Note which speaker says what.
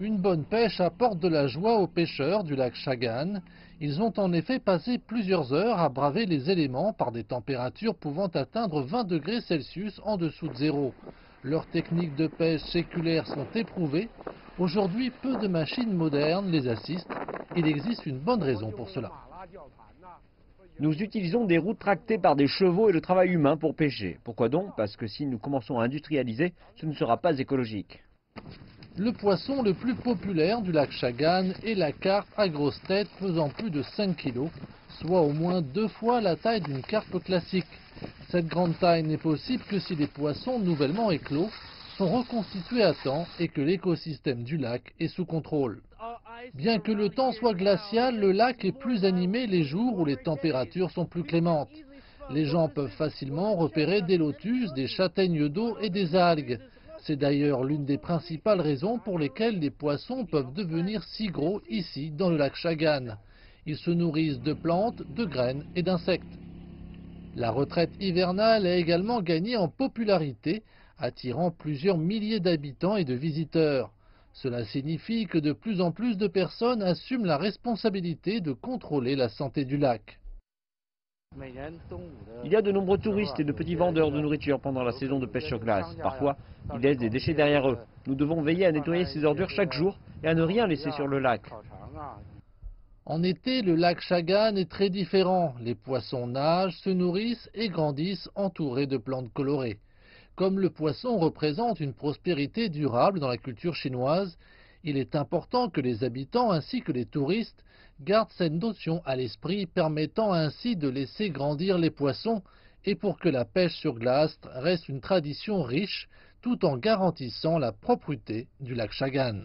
Speaker 1: Une bonne pêche apporte de la joie aux pêcheurs du lac Chagan. Ils ont en effet passé plusieurs heures à braver les éléments par des températures pouvant atteindre 20 degrés Celsius en dessous de zéro. Leurs techniques de pêche séculaires sont éprouvées. Aujourd'hui, peu de machines modernes les assistent. Il existe une bonne raison pour cela.
Speaker 2: Nous utilisons des routes tractées par des chevaux et le travail humain pour pêcher. Pourquoi donc? Parce que si nous commençons à industrialiser, ce ne sera pas écologique.
Speaker 1: Le poisson le plus populaire du lac Chagan est la carpe à grosse tête pesant plus de 5 kg, soit au moins 2 fois la taille d'une carpe classique. Cette grande taille n'est possible que si les poissons nouvellement éclos sont reconstitués à temps et que l'écosystème du lac est sous contrôle. Bien que le temps soit glacial, le lac est plus animé les jours où les températures sont plus clémentes. Les gens peuvent facilement repérer des lotus, des châtaignes d'eau et des algues. C'est d'ailleurs l'une des principales raisons pour lesquelles les poissons peuvent devenir si gros ici dans le lac Chagan. Ils se nourrissent de plantes, de graines et d'insectes. La retraite hivernale a également gagné en popularité, attirant plusieurs milliers d'habitants et de visiteurs. Cela signifie que de plus en plus de personnes assument la responsabilité de contrôler la santé du lac.
Speaker 2: Il y a de nombreux touristes et de petits vendeurs de nourriture pendant la saison de pêche sur glace. Parfois, ils laissent des déchets derrière eux. Nous devons veiller à nettoyer ces ordures chaque jour et à ne rien laisser sur le lac.
Speaker 1: En été, le lac Chagan est très différent. Les poissons nagent, se nourrissent et grandissent entourés de plantes colorées. Comme le poisson représente une prospérité durable dans la culture chinoise, il est important que les habitants ainsi que les touristes gardent cette notion à l'esprit, permettant ainsi de laisser grandir les poissons et pour que la pêche sur glace reste une tradition riche tout en garantissant la propreté du lac Chagan.